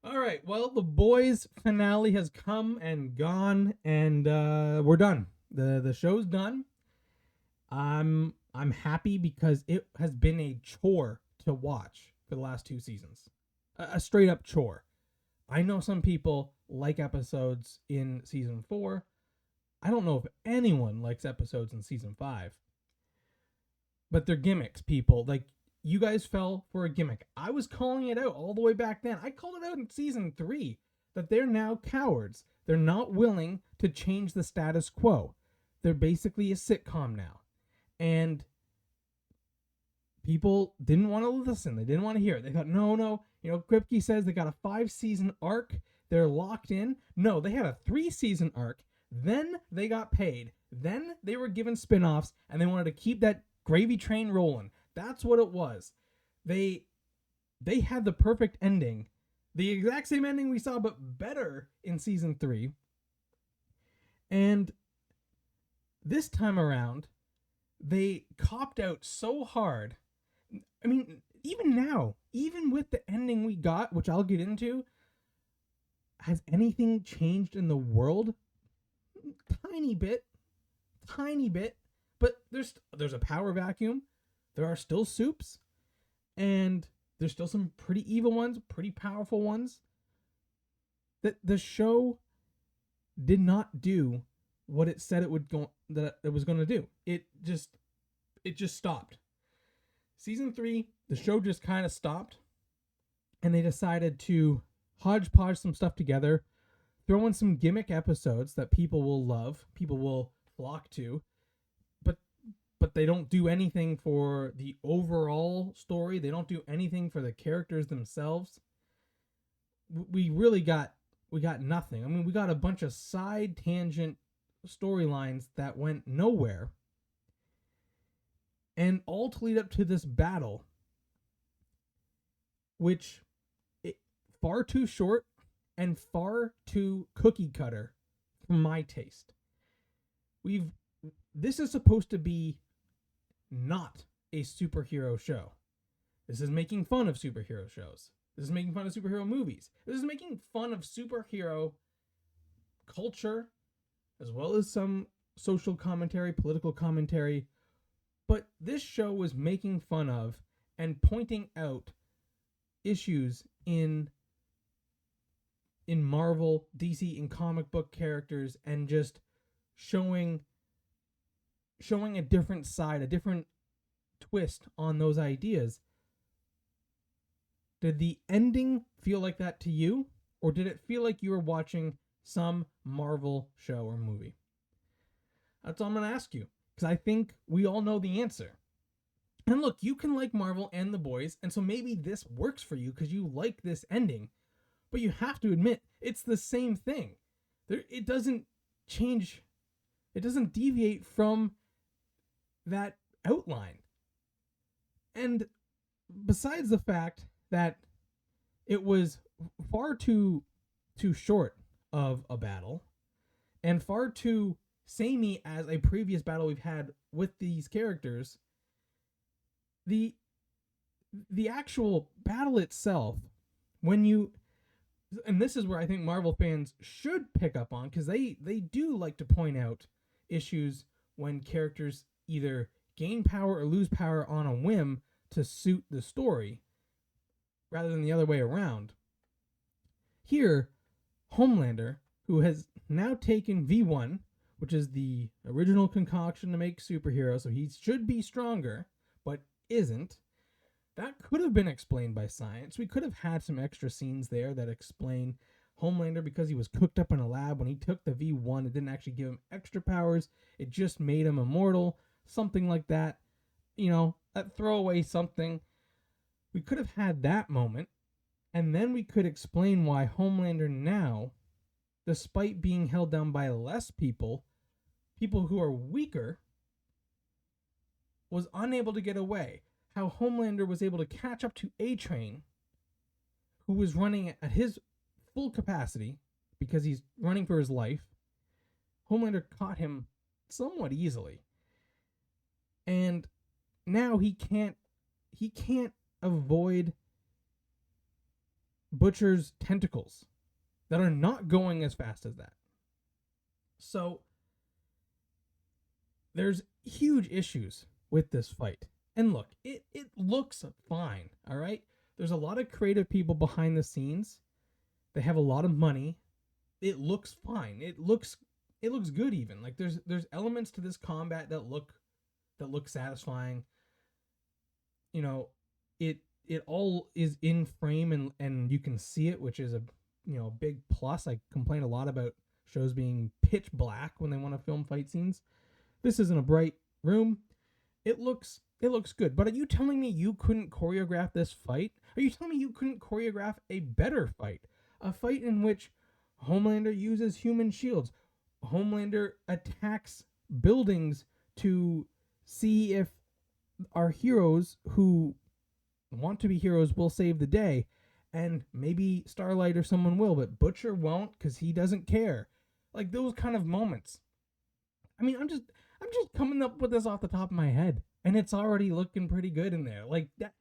All right. Well, the boys finale has come and gone, and we're done. The show's done. I'm happy because it has been a chore to watch for the last two seasons. A straight up chore. I know some people like episodes in season 4. I don't know if anyone likes episodes in season 5, but they're gimmicks, people. Like, you guys fell for a gimmick. I was calling it out all the way back then. I called it out in season 3 that they're now cowards. They're not willing to change the status quo. They're basically a sitcom now. And people didn't want to listen. They didn't want to hear it. They thought, no, no. Kripke says they got a 5-season arc. They're locked in. No, they had a 3-season arc. Then they got paid. Then they were given spin offs, and they wanted to keep that gravy train rolling. That's what it was. They they had the perfect ending. The exact same ending we saw, but better in season 3. And this time around, they copped out so hard. I mean, even now, even with the ending we got, which I'll get into, has anything changed in the world? Tiny bit, tiny bit. But there's a power vacuum. There are still soups, and there's still some pretty evil ones, pretty powerful ones. That the show did not do what it said it was going to do. It just stopped. Season 3, the show just kind of stopped, and they decided to hodgepodge some stuff together, throw in some gimmick episodes that people will love, people will flock to, but they don't do anything for the overall story. They don't do anything for the characters themselves. We got nothing. I mean, we got a bunch of side tangent storylines that went nowhere, and all to lead up to this battle, which far too short and far too cookie cutter for my taste. We've This is supposed to be not a superhero show. This is making fun of superhero shows. This is making fun of superhero movies. This is making fun of superhero culture, as well as some social commentary, political commentary. But this show was making fun of and pointing out issues in Marvel, DC, and comic book characters, and just showing a different side, a different twist on those ideas. Did the ending feel like that to you, or did it feel like you were watching some Marvel show or movie? That's all I'm going to ask you, because I think we all know the answer. And look, you can like Marvel and The Boys, and so maybe this works for you because you like this ending, but you have to admit it's the same thing. It doesn't change, it doesn't deviate from that outline. And besides the fact that it was far too short of a battle and far too samey as a previous battle we've had with these characters, the actual battle itself, when you and this is where I think Marvel fans should pick up on, because they do like to point out issues when characters either gain power or lose power on a whim to suit the story rather than the other way around. Here, Homelander, who has now taken V1, which is the original concoction to make superheroes, so he should be stronger, but isn't. That could have been explained by science. We could have had some extra scenes there that explain Homelander, because he was cooked up in a lab when he took the V1. It didn't actually give him extra powers, it just made him immortal. Something like that. That throwaway something. We could have had that moment, and then we could explain why Homelander now, despite being held down by less people who are weaker, was unable to get away. How Homelander was able to catch up to A-Train, who was running at his full capacity because he's running for his life. Homelander caught him somewhat easily. And now he can't avoid Butcher's tentacles that are not going as fast as that. So there's huge issues with this fight. And look, it looks fine, all right? There's a lot of creative people behind the scenes. They have a lot of money. It looks fine. It looks good even. Like there's elements to this combat that look satisfying. You know, it all is in frame and you can see it, which is a big plus. I complain a lot about shows being pitch black when they want to film fight scenes. This isn't a bright room. It looks good. But are you telling me you couldn't choreograph this fight? Are you telling me you couldn't choreograph a better fight? A fight in which Homelander uses human shields. Homelander attacks buildings to see if our heroes who want to be heroes will save the day. And maybe Starlight or someone will, but Butcher won't because he doesn't care. Like those kind of moments. I mean, I'm just coming up with this off the top of my head, and it's already looking pretty good in there. Like that.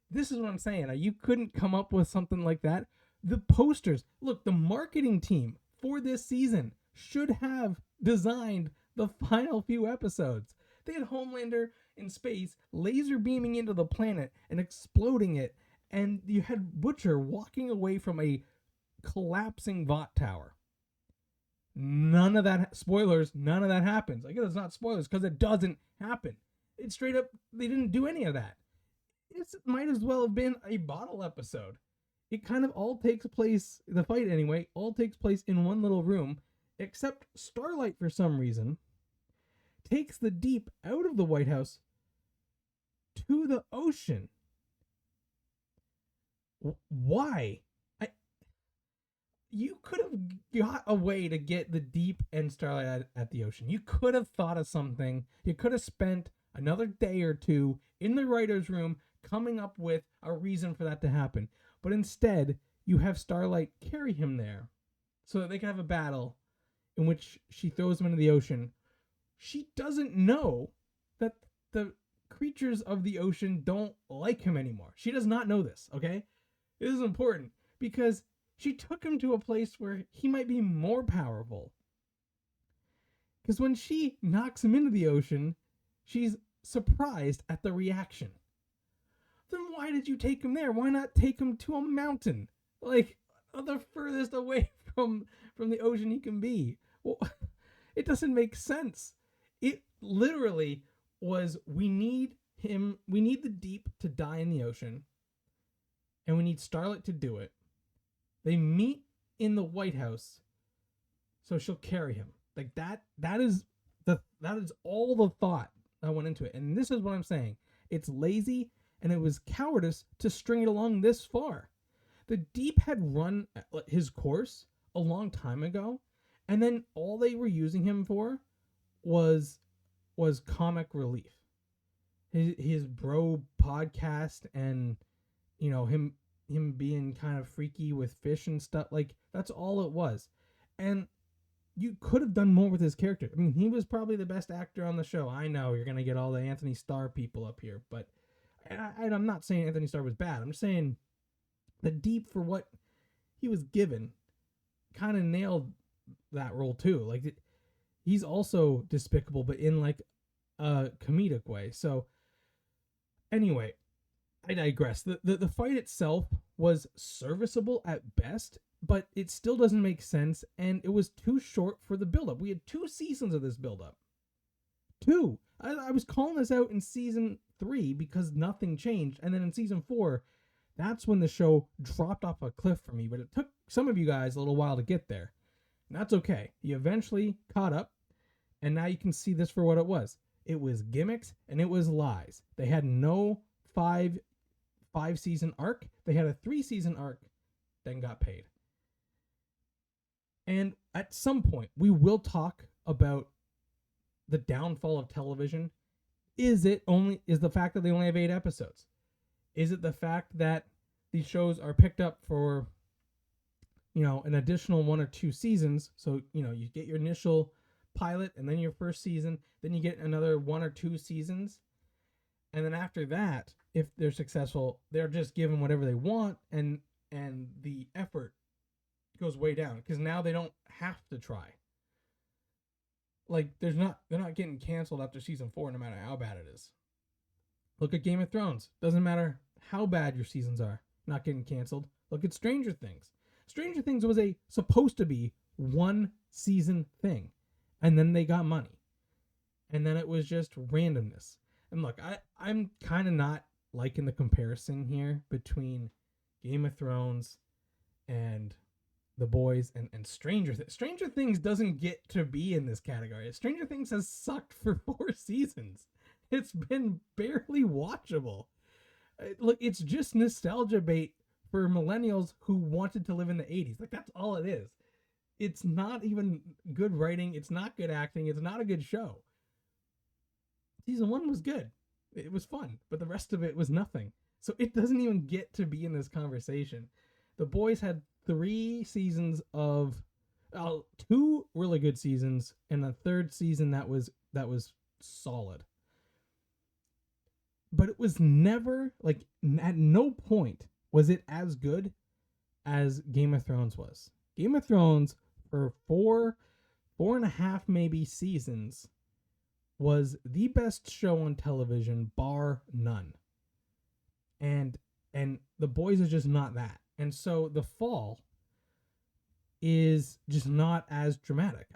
This is what I'm saying. You couldn't come up with something like that. The posters. Look, the marketing team for this season should have designed the final few episodes. They had Homelander in space, laser beaming into the planet and exploding it, and you had Butcher walking away from a collapsing Vought tower. None of that, spoilers, none of that happens. I guess it's not spoilers because it doesn't happen. It's straight up, they didn't do any of that. It might as well have been a bottle episode. It kind of all takes place, the fight anyway, all takes place in one little room, except Starlight, for some reason, takes the Deep out of the White House to the ocean. Why? You could have got a way to get the Deep and Starlight at the ocean. You could have thought of something. You could have spent another day or two in the writer's room coming up with a reason for that to happen. But instead, you have Starlight carry him there so that they can have a battle in which she throws him into the ocean. She doesn't know that the creatures of the ocean don't like him anymore. She does not know this, okay? This is important because she took him to a place where he might be more powerful. Because when she knocks him into the ocean, she's surprised at the reaction. Then why did you take him there? Why not take him to a mountain? Like, the furthest away from the ocean he can be. Well, it doesn't make sense. It literally was, we need the Deep to die in the ocean, and we need Starlight to do it. They meet in the White House, so she'll carry him. Like that is all the thought that went into it. And this is what I'm saying. It's lazy and it was cowardice to string it along this far. The Deep had run his course a long time ago, and then all they were using him for was comic relief. His bro podcast and him being kind of freaky with fish and stuff, like that's all it was. And you could have done more with his character. I mean, he was probably the best actor on the show. I know you're gonna get all the Anthony Starr people up here, but I'm not saying Anthony Starr was bad. I'm just saying the Deep, for what he was given, kind of nailed that role too. Like he's also despicable, but in like a comedic way. So anyway, I digress. The fight itself was serviceable at best, but it still doesn't make sense, and it was too short for the buildup. We had 2 seasons of this buildup. 2. I was calling this out in season 3 because nothing changed, and then in season 4, that's when the show dropped off a cliff for me, but it took some of you guys a little while to get there. And that's okay. You eventually caught up, and now you can see this for what it was. It was gimmicks, and it was lies. They had no 5-season arc. They had a 3-season arc, then got paid. And at some point, we will talk about the downfall of television. Is the fact that they only have 8 episodes? Is it the fact that these shows are picked up for, an additional 1 or 2 seasons? So, you get your initial pilot and then your first season, then you get another 1 or 2 seasons. And then after that, if they're successful, they're just given whatever they want, and and the effort goes way down because now they don't have to try. Like they're not getting canceled after season 4 no matter how bad it is. Look at Game of Thrones. Doesn't matter how bad your seasons are, not getting canceled. Look at Stranger Things. Stranger Things was supposed to be one season thing, and then they got money, and then it was just randomness. And look, I'm kind of not liking the comparison here between Game of Thrones and The Boys and Stranger Things. Stranger Things doesn't get to be in this category. Stranger Things has sucked for 4 seasons. It's been barely watchable. Look, it's just nostalgia bait for millennials who wanted to live in the 80s. Like, that's all it is. It's not even good writing. It's not good acting. It's not a good show. Season 1 was good. It was fun, but the rest of it was nothing. So it doesn't even get to be in this conversation. The Boys had 3 seasons of 2 really good seasons and a third season that was solid. But it was never, like, at no point was it as good as Game of Thrones was. Game of Thrones, for 4.5 maybe seasons, was the best show on television, bar none. And The Boys is just not that. And so the fall is just not as dramatic.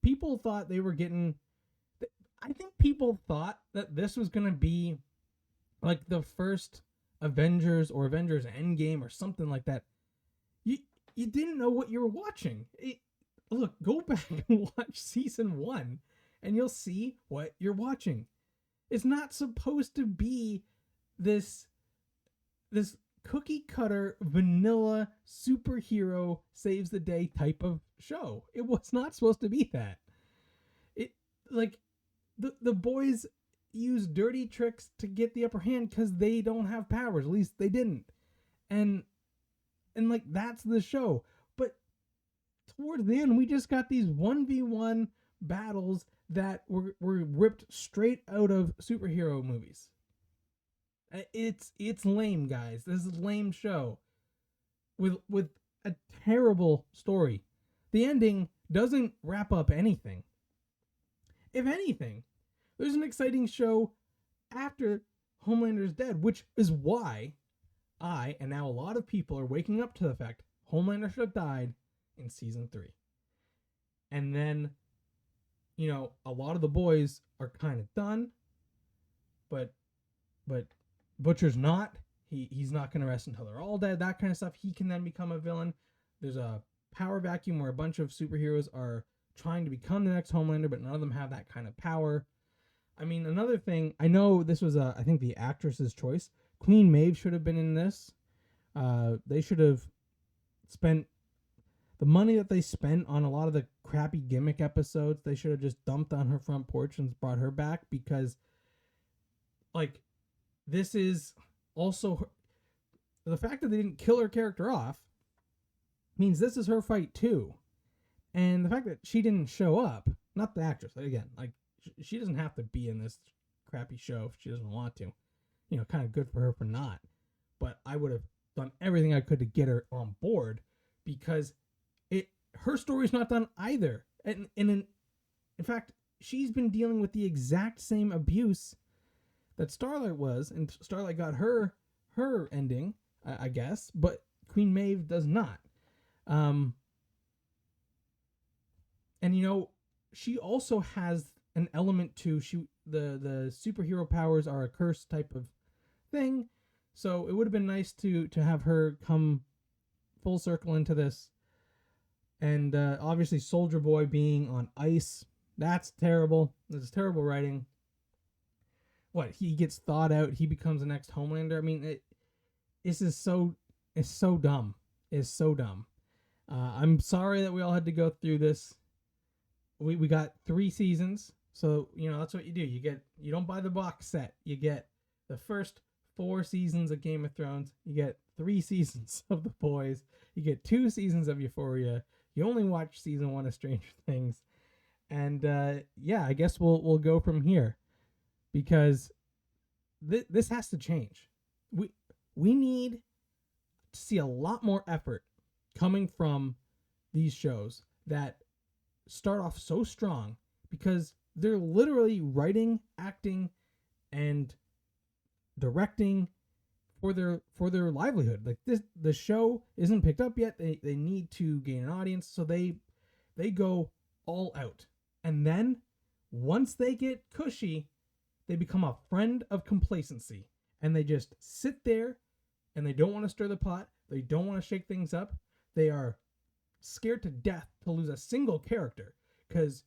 People thought they were getting... I think people thought that this was going to be like the first Avengers or Avengers Endgame or something like that. You didn't know what you were watching. Look, go back and watch season 1 and you'll see what you're watching. It's not supposed to be this cookie cutter vanilla superhero saves the day type of show. It was not supposed to be that. The Boys use dirty tricks to get the upper hand because they don't have powers. At least they didn't. And like, that's the show. But towards the end, we just got these 1v1 battles that were ripped straight out of superhero movies. It's lame, guys. This is a lame show with a terrible story. The ending doesn't wrap up anything. If anything, there's an exciting show after Homelander's dead, which is why I, and now a lot of people, are waking up to the fact Homelander should have died in season 3. And then, a lot of the boys are kind of done, but Butcher's not. He's not going to rest until they're all dead, that kind of stuff. He can then become a villain. There's a power vacuum where a bunch of superheroes are trying to become the next Homelander, but none of them have that kind of power. I mean, another thing, I know this was, I think, the actress's choice. Queen Maeve should have been in this. They should have spent the money that they spent on a lot of the crappy gimmick episodes. They should have just dumped on her front porch and brought her back, because, like, this is also her, the fact that they didn't kill her character off means this is her fight too. And the fact that she didn't show up, not the actress, again, like, she doesn't have to be in this crappy show if she doesn't want to. Kind of good for her for not. But I would have done everything I could to get her on board, because her story's not done either. And in fact, she's been dealing with the exact same abuse that Starlight was, and Starlight got her ending, I guess, but Queen Maeve does not. And she also has an element to the superhero powers are a curse type of thing, so it would have been nice to have her come full circle into this. And obviously Soldier Boy being on ice, that's terrible. This is terrible writing. What, he gets thawed out, he becomes the next Homelander? I mean, it's so dumb. It's so dumb. I'm sorry that we all had to go through this. We got 3 seasons, so that's what you do. You don't buy the box set. You get the first 4 seasons of Game of Thrones. You get 3 seasons of The Boys. You get 2 seasons of Euphoria. You only watch season 1 of Stranger Things, and I guess we'll go from here, because this has to change. We need to see a lot more effort coming from these shows that start off so strong, because they're literally writing, acting, and directing for their livelihood. Like the show isn't picked up yet. They need to gain an audience, so they go all out. And then once they get cushy, they become a friend of complacency, and they just sit there and they don't want to stir the pot. They don't want to shake things up. They are scared to death to lose a single character, because,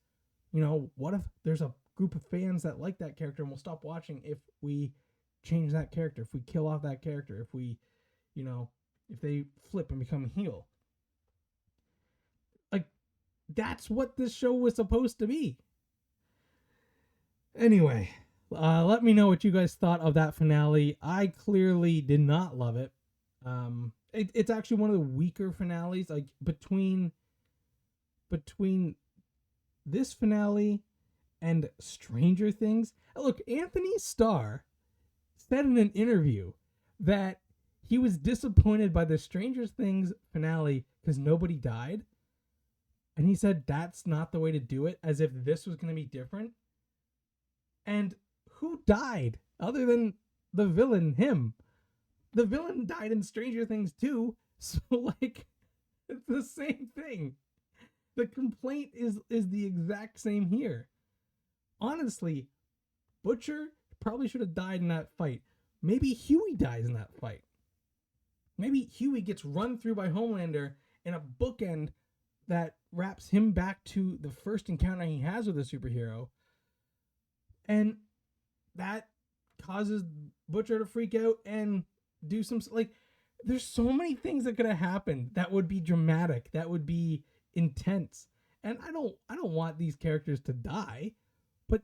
you know, what if there's a group of fans that like that character and will stop watching if we change that character, if we kill off that character, if we, you know, if they flip and become heel. Like, that's what this show was supposed to be. Anyway, let me know what you guys thought of that finale. I clearly did not love it. It's actually one of the weaker finales. Like, between this finale and Stranger Things. Look, Anthony Starr said in an interview that he was disappointed by the Stranger Things finale because nobody died. And he said that's not the way to do it, as if this was going to be different. And who died other than the villain, him? The villain died in Stranger Things too. So, like, it's the same thing. The complaint is the exact same here. Honestly, Butcher probably should have died in that fight. Maybe Huey dies in that fight. Maybe Huey gets run through by Homelander in a bookend that wraps him back to the first encounter he has with a superhero. And that causes Butcher to freak out and do some, like, there's so many things that could have happened that would be dramatic, that would be intense. And I don't want these characters to die, but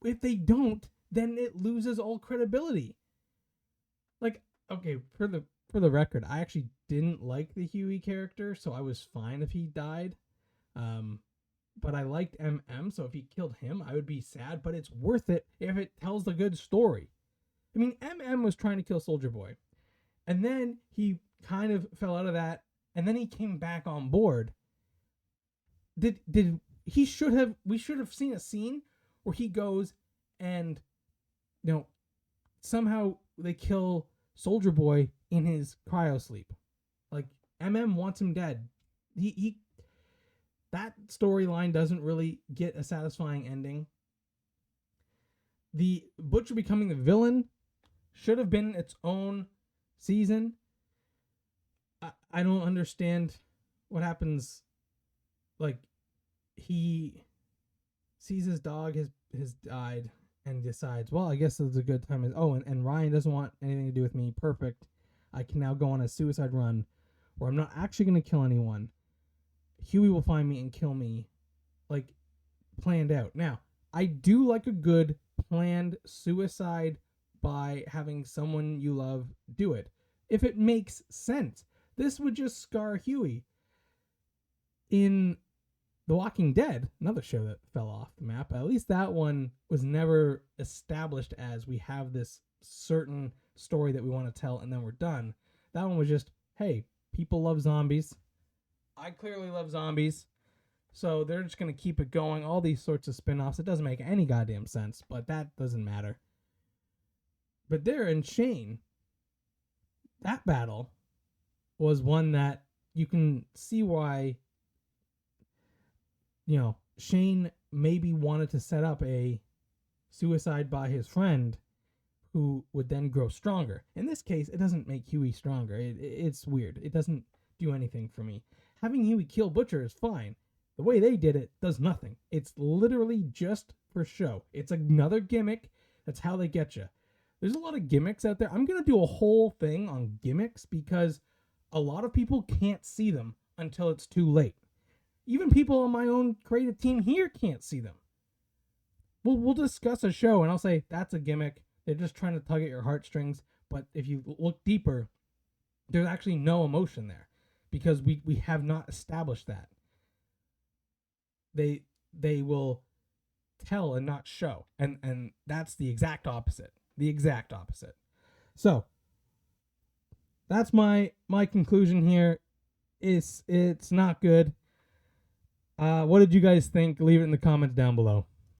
if they don't, then it loses all credibility. Like, okay, for the record, I actually didn't like the Huey character, so I was fine if he died. But I liked MM, so if he killed him, I would be sad, but it's worth it if it tells a good story. I mean, MM was trying to kill Soldier Boy, and then he kind of fell out of that, and then he came back on board. We should have seen a scene where he goes and, you know, somehow they kill Soldier Boy in his cryo sleep. Like, MM wants him dead. He that storyline doesn't really get a satisfying ending. The Butcher becoming the villain should have been its own season. I don't understand what happens. Like, he sees his dog has died and decides, well, I guess it's a good time. And Ryan doesn't want anything to do with me. Perfect. I can now go on a suicide run where I'm not actually going to kill anyone. Huey will find me and kill me, like, planned out. Now, I do like a good planned suicide by having someone you love do it, if it makes sense. This would just scar Huey. In The Walking Dead, another show that fell off the map, at least that one was never established as we have this certain story that we want to tell and then we're done. That one was just, hey, people love zombies. I clearly love zombies, so they're just going to keep it going. All these sorts of spin-offs. It doesn't make any goddamn sense, but that doesn't matter. But there in Shane, that battle was one that you can see why, you know, Shane maybe wanted to set up a suicide by his friend who would then grow stronger. In this case, it doesn't make Huey stronger. It's weird. It doesn't do anything for me. Having Huey kill Butcher is fine. The way they did it does nothing. It's literally just for show. It's another gimmick. That's how they get you. There's a lot of gimmicks out there. I'm going to do a whole thing on gimmicks because a lot of people can't see them until it's too late. Even people on my own creative team here can't see them. We'll discuss a show and I'll say, that's a gimmick. They're just trying to tug at your heartstrings. But if you look deeper, there's actually no emotion there because we have not established that. They will tell and not show. And that's the exact opposite. The exact opposite. So, that's my conclusion here. It's not good. What did you guys think? Leave it in the comments down below.